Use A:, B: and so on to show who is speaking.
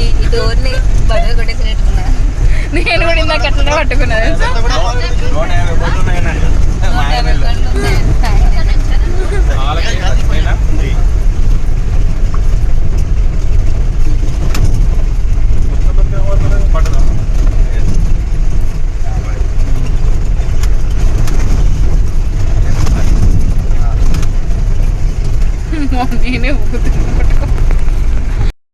A: ఈ డోర్ని బదులు కొట్టేసినట్టున్నా. నేను కూడా ఇందాక అట్లనే పట్టుకున్నాను. నేనే ఊగుతున్నాను.